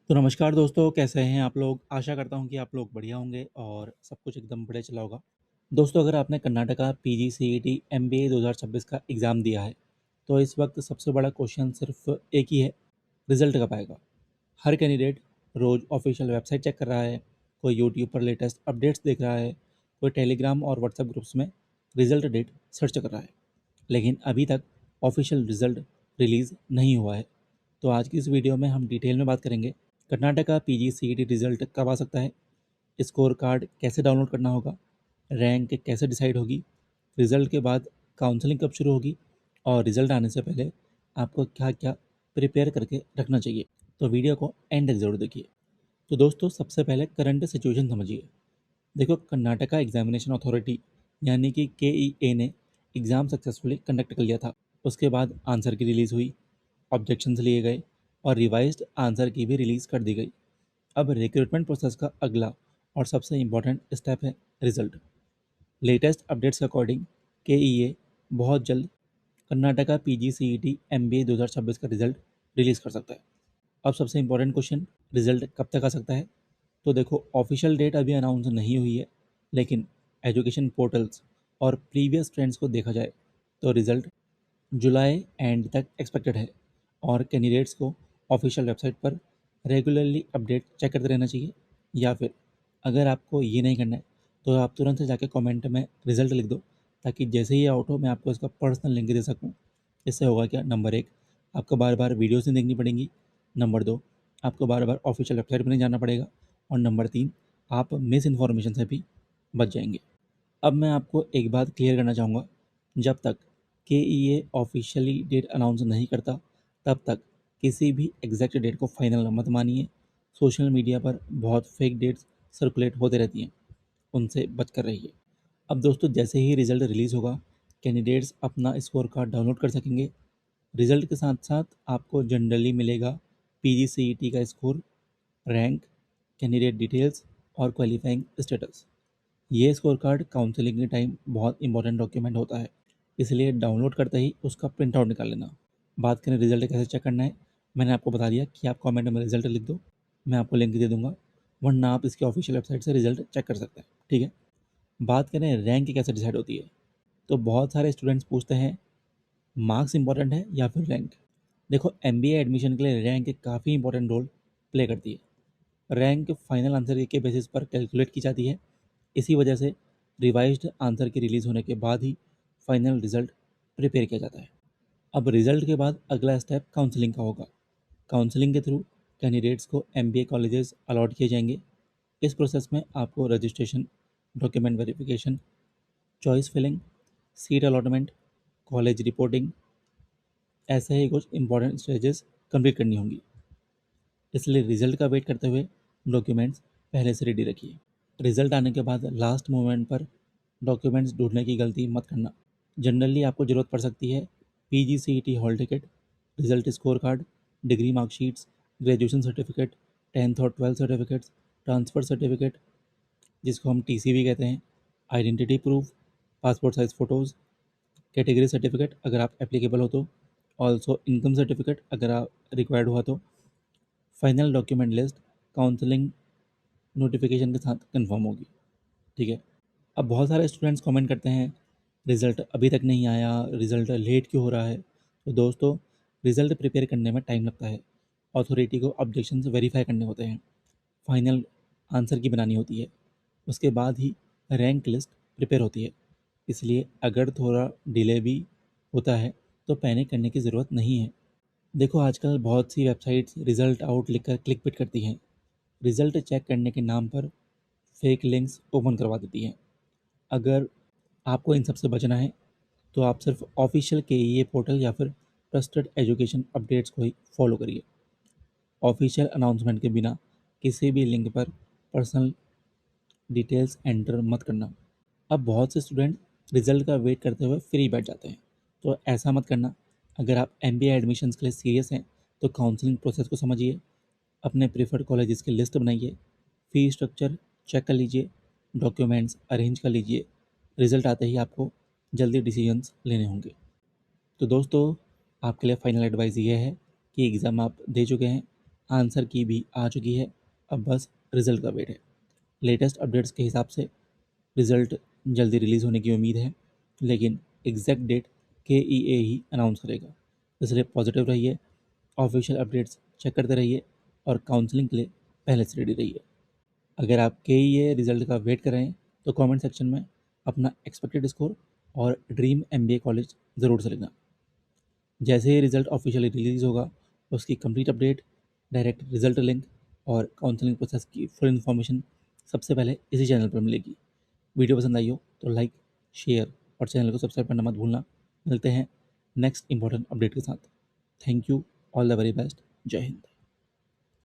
तो नमस्कार दोस्तों, कैसे हैं आप लोग? आशा करता हूँ कि आप लोग बढ़िया होंगे और सब कुछ एकदम बढ़िया चला होगा। दोस्तों, अगर आपने कर्नाटका पीजीसीईटी एमबीए 2026 का एग्ज़ाम दिया है, तो इस वक्त सबसे बड़ा क्वेश्चन सिर्फ एक ही है, रिज़ल्ट कब आएगा? हर कैंडिडेट रोज़ ऑफिशियल वेबसाइट चेक कर रहा है, कोई यूट्यूब पर लेटेस्ट अपडेट्स देख रहा है, कोई टेलीग्राम और व्हाट्सएप ग्रुप्स में रिज़ल्ट डेट सर्च कर रहा है। लेकिन अभी तक ऑफिशियल रिज़ल्ट रिलीज़ नहीं हुआ है। तो आज की इस वीडियो में हम डिटेल में बात करेंगे, कर्नाटका पीजीसीईटी रिज़ल्ट कब आ सकता है, स्कोर कार्ड कैसे डाउनलोड करना होगा, रैंक कैसे डिसाइड होगी, रिज़ल्ट के बाद काउंसलिंग कब शुरू होगी और रिज़ल्ट आने से पहले आपको क्या क्या प्रिपेयर करके रखना चाहिए। तो वीडियो को एंड तक ज़रूर देखिए। तो दोस्तों, सबसे पहले करंट सिचुएशन समझिए। देखो, कर्नाटका एग्जामिनेशन अथॉरिटी यानी कि केईए ने एग्ज़ाम सक्सेसफुली कंडक्ट कर लिया था। उसके बाद आंसर की रिलीज़ हुई, ऑब्जेक्शंस लिए गए और रिवाइज्ड आंसर की भी रिलीज़ कर दी गई। अब रिक्रूटमेंट प्रोसेस का अगला और सबसे इम्पोर्टेंट स्टेप है रिजल्ट। लेटेस्ट अपडेट्स के अकॉर्डिंग केईए बहुत जल्द कर्नाटका पीजीसीईटी एमबीए 2026 का रिजल्ट रिलीज़ कर सकता है। अब सबसे इम्पोर्टेंट क्वेश्चन, रिजल्ट कब तक आ सकता है? तो देखो, ऑफिशियल डेट अभी अनाउंस नहीं हुई है, लेकिन एजुकेशन पोर्टल्स और प्रीवियस ट्रेंड्स को देखा जाए तो रिजल्ट जुलाई एंड तक एक्सपेक्टेड है और कैंडिडेट्स को ऑफिशियल वेबसाइट पर रेगुलरली अपडेट चेक करते रहना चाहिए। या फिर अगर आपको ये नहीं करना है तो आप तुरंत से जाके कमेंट में रिज़ल्ट लिख दो, ताकि जैसे ही आउट हो मैं आपको इसका पर्सनल लिंक दे सकूँ। इससे होगा क्या, नंबर एक, आपको बार बार वीडियोस नहीं देखनी पड़ेंगी। नंबर दो, आपको बार बार ऑफिशियल वेबसाइट पर नहीं जाना पड़ेगा। और नंबर तीन, आप मिस इन्फॉर्मेशन से भी बच जाएंगे। अब मैं आपको एक बात क्लियर करना चाहूँगा, जब तक केईए ऑफिशियली डेट अनाउंस नहीं करता, तब तक किसी भी एग्जैक्ट डेट को फाइनल मत मानिए। सोशल मीडिया पर बहुत फेक डेट्स सर्कुलेट होते रहती हैं, उनसे बच कर रहिए। अब दोस्तों, जैसे ही रिज़ल्ट रिलीज़ होगा, कैंडिडेट्स अपना स्कोर कार्ड डाउनलोड कर सकेंगे। रिज़ल्ट के साथ साथ आपको जनरली मिलेगा पीजीसीईटी का स्कोर, रैंक, कैंडिडेट डिटेल्स और क्वालिफाइंग स्टेटस। ये स्कोर कार्ड काउंसलिंग के टाइम बहुत इंपॉर्टेंट डॉक्यूमेंट होता है, इसलिए डाउनलोड करते ही उसका प्रिंट आउट निकाल लेना। बात करें रिजल्ट कैसे चेक करना है, मैंने आपको बता दिया कि आप कमेंट में रिजल्ट लिख दो, मैं आपको लिंक दे दूंगा, वरना आप इसकी ऑफिशियल वेबसाइट से रिजल्ट चेक कर सकते हैं। ठीक है। बात करें रैंक कैसे डिसाइड होती है, तो बहुत सारे स्टूडेंट्स पूछते हैं मार्क्स इंपॉर्टेंट है या फिर रैंक। देखो, एमबीए एडमिशन के लिए रैंक एक काफ़ी इंपॉर्टेंट रोल प्ले करती है। रैंक फाइनल आंसर के बेसिस पर कैलकुलेट की जाती है। इसी वजह से रिवाइज्ड आंसर की रिलीज़ होने के बाद ही फाइनल रिजल्ट प्रिपेयर किया जाता है। अब रिजल्ट के बाद अगला स्टेप काउंसलिंग का होगा। काउंसलिंग के थ्रू कैंडिडेट्स को एमबीए कॉलेजेस अलॉट किए जाएंगे। इस प्रोसेस में आपको registration, document verification, choice filling, seat allotment, college reporting, ऐसे ही कुछ इंपॉर्टेंट स्टेजेस कंप्लीट करनी होंगी। इसलिए रिजल्ट का वेट करते हुए डॉक्यूमेंट्स पहले से रेडी रखिए। रिजल्ट आने के बाद लास्ट मोमेंट पर डॉक्यूमेंट्स ढूंढने की गलती मत करना। जनरली आपको ज़रूरत पड़ सकती है PGCET hall ticket, result score card, degree marksheets, graduation certificate, 10th और 12th सर्टिफिकेट्स, ट्रांसफ़र सर्टिफिकेट जिसको हम टीसी भी कहते हैं, identity proof, passport size photos, category certificate अगर आप एप्लीकेबल हो तो, ऑल्सो इनकम सर्टिफिकेट अगर आप रिक्वायर्ड हुआ तो। Final document list counselling notification के साथ कंफर्म होगी। ठीक है। अब बहुत सारे स्टूडेंट्स कमेंट करते हैं रिज़ल्ट अभी तक नहीं आया, रिज़ल्ट लेट क्यों हो रहा है। तो दोस्तों, रिज़ल्ट प्रिपेयर करने में टाइम लगता है, अथॉरिटी को ऑब्जेक्शंस वेरीफाई करने होते हैं, फाइनल आंसर की बनानी होती है, उसके बाद ही रैंक लिस्ट प्रिपेयर होती है। इसलिए अगर थोड़ा डिले भी होता है तो पैनिक करने की ज़रूरत नहीं है। देखो, आजकल बहुत सी वेबसाइट्स रिज़ल्ट आउट लिखकर क्लिक बिट करती हैं, रिज़ल्ट चेक करने के नाम पर फेक लिंक्स ओपन करवा देती हैं। अगर आपको इन सब से बचना है तो आप सिर्फ ऑफिशियल केईए पोर्टल या फिर ट्रस्टेड एजुकेशन अपडेट्स को ही फॉलो करिए। ऑफिशियल अनाउंसमेंट के बिना किसी भी लिंक पर पर्सनल डिटेल्स एंटर मत करना। अब बहुत से स्टूडेंट रिजल्ट का वेट करते हुए फ्री बैठ जाते हैं, तो ऐसा मत करना। अगर आप एमबीए एडमिशन्स के लिए सीरियस हैं तो काउंसलिंग प्रोसेस को समझिए, अपने प्रेफर्ड कॉलेजेस की लिस्ट बनाइए, फ़ी स्ट्रक्चर चेक कर लीजिए, डॉक्यूमेंट्स अरेंज कर लीजिए। रिज़ल्ट आते ही आपको जल्दी डिसीजंस लेने होंगे। तो दोस्तों, आपके लिए फाइनल एडवाइस ये है कि एग्ज़ाम आप दे चुके हैं, आंसर की भी आ चुकी है, अब बस रिजल्ट का वेट है। लेटेस्ट अपडेट्स के हिसाब से रिजल्ट जल्दी रिलीज़ होने की उम्मीद है, लेकिन एग्जैक्ट डेट KEA ही अनाउंस करेगा। इसलिए पॉजिटिव रहिए, ऑफिशियल अपडेट्स चेक करते रहिए और काउंसलिंग के लिए पहले से रेडी रहिए। अगर आप KEA रिजल्ट का वेट कर रहे हैं तो कमेंट सेक्शन में अपना एक्सपेक्टेड स्कोर और ड्रीम MBA कॉलेज ज़रूर से लिखना। जैसे ही रिजल्ट ऑफिशियली रिलीज़ होगा, उसकी complete update, direct result link और काउंसलिंग प्रोसेस की फुल इन्फॉर्मेशन सबसे पहले इसी चैनल पर मिलेगी। वीडियो पसंद आई हो तो लाइक, शेयर और चैनल को सब्सक्राइब करना मत भूलना। मिलते हैं नेक्स्ट इंपॉर्टेंट अपडेट के साथ। Thank you, all the very best, जय हिंद।